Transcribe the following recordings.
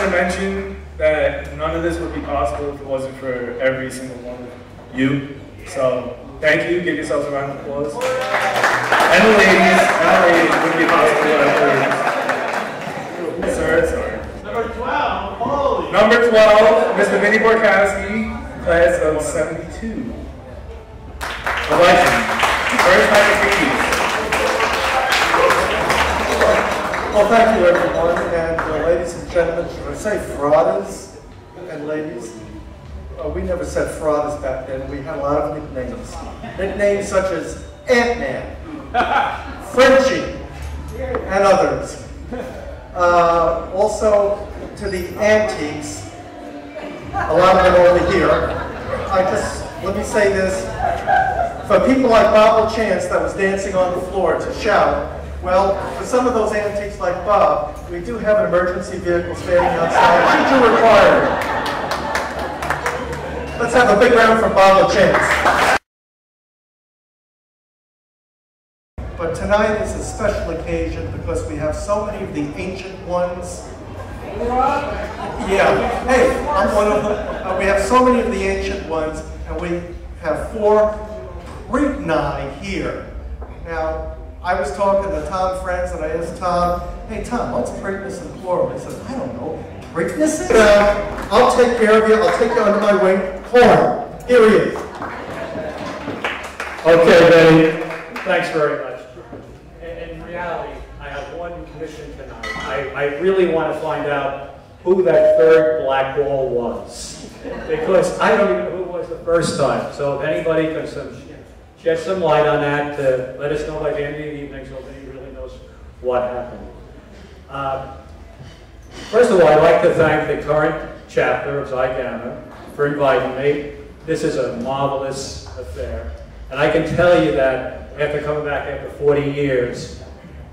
to mention that none of this would be possible if it wasn't for every single one of you. So thank you. Give yourselves a round of applause. And the ladies would be possible without the ladies. Sir, sorry. Number 12. Holy. Number 12, Mr. Vinny Borkowski, class of 72. Election. First diabetes. Well, thank you, everyone, and ladies and gentlemen. Should I say frauders and ladies? We never said frauders back then. We had a lot of nicknames. Nicknames such as Ant-Man, Frenchie, and others. Also, to the antiques, a lot of them over here. Let me say this. For people like Bob LaChance that was dancing on the floor to shout, well, for some of those antiques like Bob, we do have an emergency vehicle standing outside, should you require it. Let's have a big round for Bob LaChance. But tonight is a special occasion because we have so many of the ancient ones. Yeah, hey, I'm one of them. We have so many of the ancient ones, and we have 4 Preaknai here. Now, I was talking to Tom Friends, and I asked Tom, hey Tom, what's Preakness in plural? He said, I don't know. Preakness? I'll take care of you. I'll take you under my wing. Horn. Here he is. Okay, Benny. Thanks very much. In reality, I have one mission tonight. I really want to find out who that third black ball was. Because I don't even know who it was the first time. So if anybody can shed some light on that, let us know by the end of the evening so that he really knows what happened. First of all, I'd like to thank the current chapter of Xi-Gamma for inviting me. This is a marvelous affair. And I can tell you that after coming back after 40 years,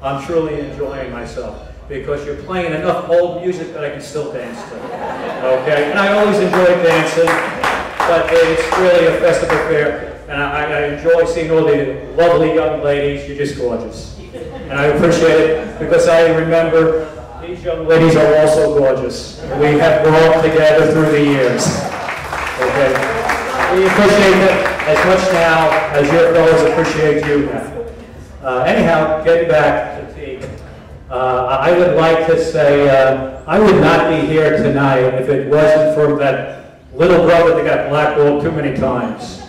I'm truly enjoying myself because you're playing enough old music that I can still dance to. Okay? And I always enjoy dancing, but it's really a festive affair. And I enjoy seeing all the lovely young ladies. You're just gorgeous. And I appreciate it because I remember these young ladies are also gorgeous. We have grown together through the years. Okay? We appreciate it as much now as your fellows appreciate you now. Anyhow, getting back to T, I would like to say I would not be here tonight if it wasn't for that little brother that got blackballed too many times.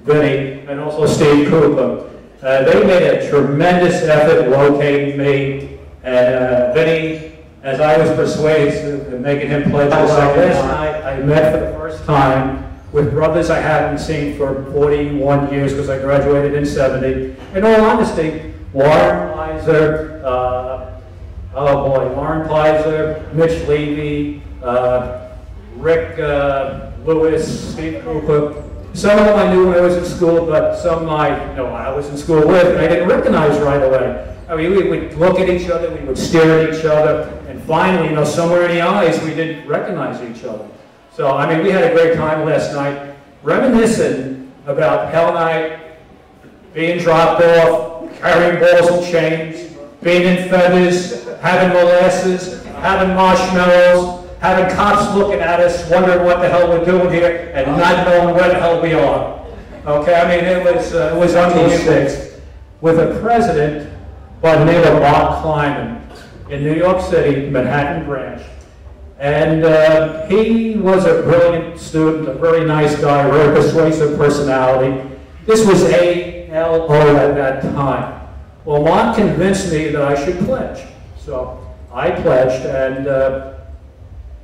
Vinny, and also Steve Cooper. They made a tremendous effort locating me, and Vinny, as I was persuaded in making him pledge the second night, I met for the first time with brothers I hadn't seen for 41 years because I graduated in 70. In all honesty, Warren Pizer, Warren Pizer, Mitch Levy, Rick Lewis, Steve Cooper. Some of them I knew when I was in school, but some I was in school with, and I didn't recognize right away. I mean, we would look at each other, we would stare at each other, and finally, somewhere in the eyes, we didn't recognize each other. So, I mean, we had a great time last night, reminiscing about Hell Night, being dropped off, carrying balls and chains, being in feathers, having molasses, having marshmallows, having cops looking at us, wondering what the hell we're doing here, and not knowing where the hell we are. Okay, I mean, it was unbelievable. With a president by the name of Bob Kleiman in New York City, Manhattan branch. And he was a brilliant student, a very nice guy, very persuasive personality. This was ALO at that time. Well, Mom convinced me that I should pledge. So I pledged, and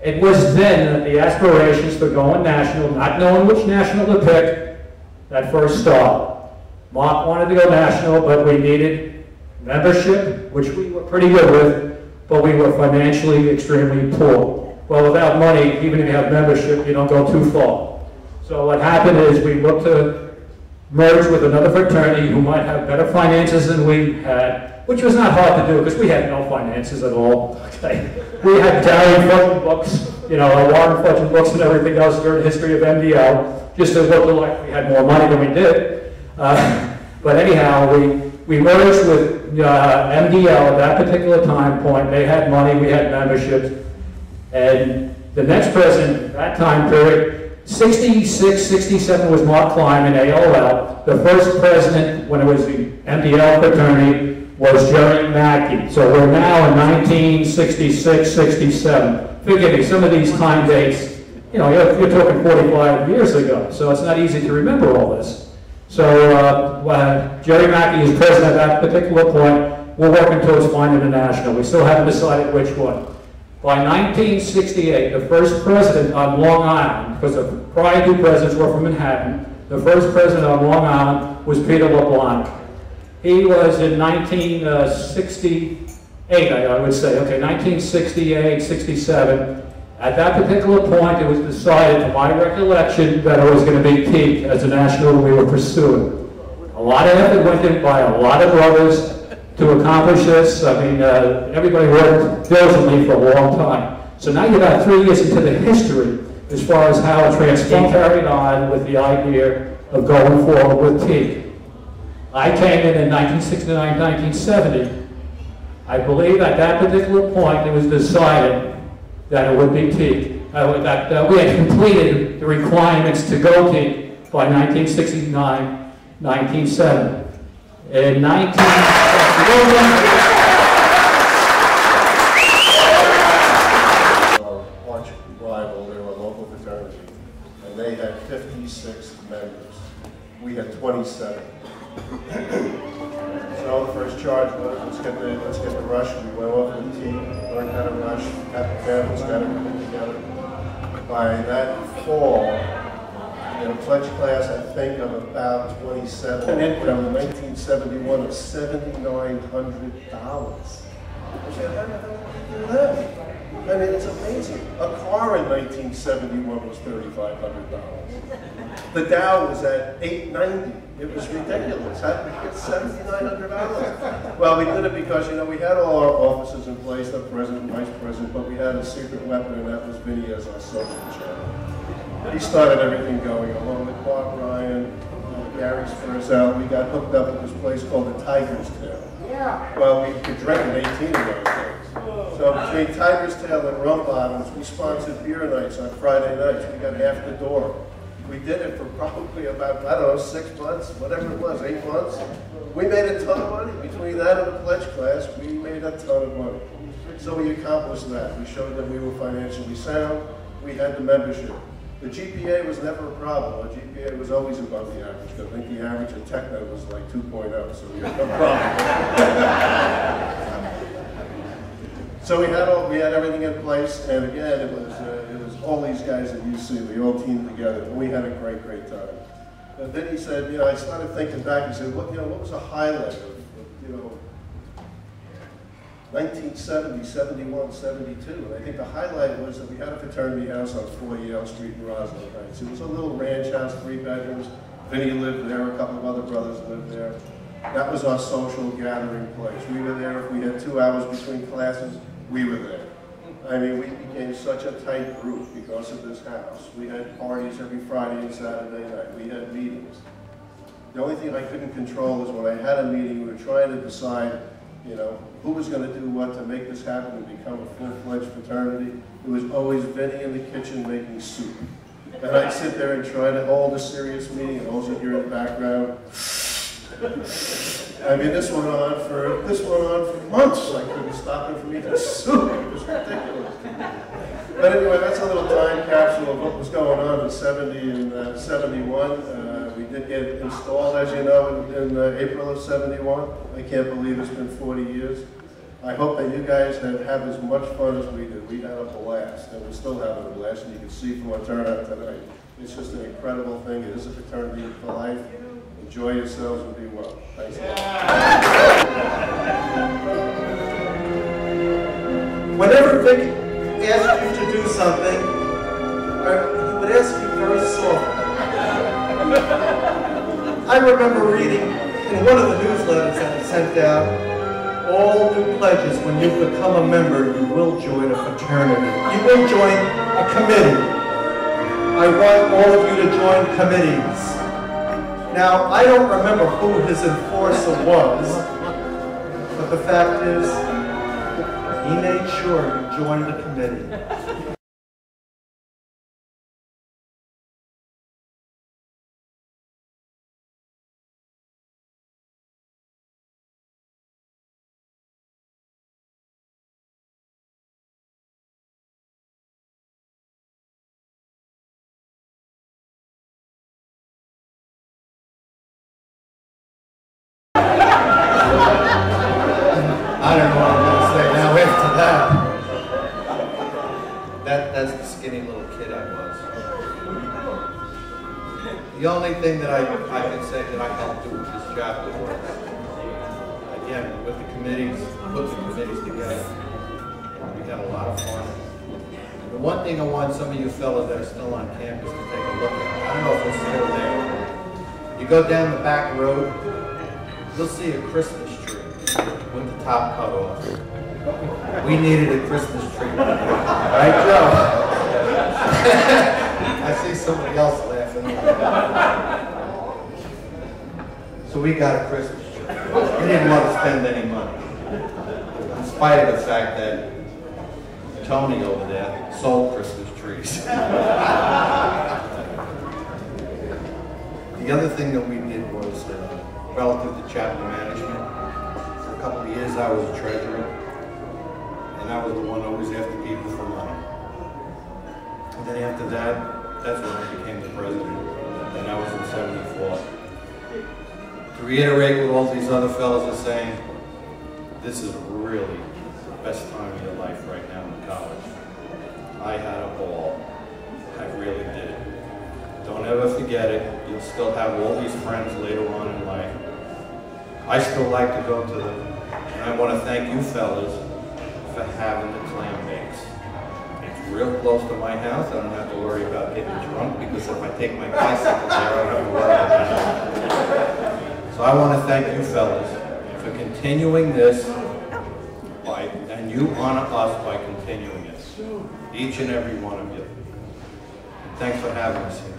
it was then that the aspirations for going national, not knowing which national to pick, that first started. Mark wanted to go national, but we needed membership, which we were pretty good with, but we were financially extremely poor. Well, without money, even if you have membership, you don't go too far. So what happened is we looked to merge with another fraternity who might have better finances than we had, which was not hard to do because we had no finances at all. Okay. We had Darren Fudgen books, Warren Fudgen books and everything else during the history of MDL, just to look like we had more money than we did. But anyhow, we merged with MDL at that particular time point. They had money, we had memberships. And the next president, that time period, 66, 67 was Mark Kleiman, AOL. The first president, when it was the MDL fraternity, was Jerry Mackey. So we're now in 1966, 67. Forgive me, some of these time dates, you know, you're talking 45 years ago, so it's not easy to remember all this. So Jerry Mackey is president at that particular point. We're working towards finding a national. We still haven't decided which one. By 1968, the first president on Long Island, because the prior two presidents were from Manhattan, the first president on Long Island was Peter LeBlanc. He was in 1968, I would say, okay, 1968, 67. At that particular point, it was decided, to my recollection, that it was going to be TKE as a national we were pursuing. A lot of effort went in by a lot of brothers to accomplish this. I mean, everybody worked diligently for a long time. So now you're about 3 years into the history as far as how a transform carried on with the idea of going forward with TKE. I came in 1969, 1970. I believe at that particular point it was decided that it would be TKE. That we had completed the requirements to go TKE by 1969, 1970. In 1971, arch rival, they were a local fraternity, and they had 56 members. We had 27. So the first charge was, let's get the rush. We went off with TKE, learned how to rush, got the families, got everything together. By that fall, in a pledge class, I think of about 27, an income in 1971 of $7,900. I said, how the hell did we do that? I mean, it's amazing. A car in 1971 was $3,500. The Dow was at $890. It was ridiculous. How did we get $7,900? Well, we did it because, you know, we had all our officers in place, the president, vice president, but we had a secret weapon, and that was Vinny as our social channel. He started everything going, along with Bob Ryan, Gary Spurzell. We got hooked up at this place called the Tiger's Tail. Yeah. Well, we could drink at 18 of those things. So between Tiger's Tail and Rum Bottoms, we sponsored beer nights on Friday nights. We got half the door. We did it for probably about, I don't know, 6 months, whatever it was, 8 months. We made a ton of money. Between that and the pledge class, we made a ton of money. So we accomplished that. We showed that we were financially sound. We had the membership. The GPA was never a problem. Our GPA was always above the average. I think the average in TechNet was like 2.0, so we had no problem. So we had everything in place, and again, it was all these guys that you see. We all teamed together, and we had a great, great time. And then he said, you know, I started thinking back. He said, what was a highlight of, you know, 1970, 71, 72, and I think the highlight was that we had a fraternity house on 4 Yale Street in Roslyn Heights. It was a little ranch house, 3 bedrooms. Vinny lived there, a couple of other brothers lived there. That was our social gathering place. We were there. If we had 2 hours between classes, we were there. I mean, we became such a tight group because of this house. We had parties every Friday and Saturday night. We had meetings. The only thing I couldn't control was when I had a meeting, we were trying to decide, you know, who was going to do what to make this happen and become a full-fledged fraternity. It was always Vinny in the kitchen making soup. And I'd sit there and try to hold a serious meeting, and also hear in the background. I mean, this went on for months. I couldn't stop him from eating soup. It was ridiculous. But anyway, that's a little time capsule of what was going on in 70 and 71. We did get installed, as you know, in April of 71. I can't believe it's been 40 years. I hope that you guys have as much fun as we did. We had a blast, and we're still having a blast, and you can see from our turnout tonight. It's just an incredible thing. It is a fraternity for life. Enjoy yourselves and be well. Thanks a lot. Whenever Vic asked you to do something, he would ask you very softly. I remember reading in one of the newsletters that he sent out, all new pledges, when you become a member, you will join a fraternity. You will join a committee. I want all of you to join committees. Now, I don't remember who his enforcer was, but the fact is, he made sure you joined the committee. I don't know what I'm going to say now after that. That's the skinny little kid I was. The only thing that I can say that I helped do with this chapter was, again, with the committees, put the committees together. We had a lot of fun. The one thing I want some of you fellas that are still on campus to take a look at, I don't know if it's still there. You go down the back road, you'll see a Christmas tree with the top cut off. We needed a Christmas tree. Right, Joe? I see somebody else laughing. So we got a Christmas tree. We didn't want to spend any money. In spite of the fact that Tony over there sold Christmas trees. The other thing that we did was relative to chapter management. For a couple of years I was a treasurer, and I was the one always after people for money. And then after that, that's when I became the president, and I was in '74. To reiterate what all these other fellows are saying, this is really the best time of your life right now in college. I had a ball. I really did. Don't ever forget it. You'll still have all these friends later on in life. I still like to go to them. And I want to thank you fellas for having the clam bakes. It's real close to my house. I don't have to worry about getting drunk because if I take my bicycle there, I don't have to worry about it. So I want to thank you fellas for continuing this and you honor us by continuing it. Each and every one of you. Thanks for having us here.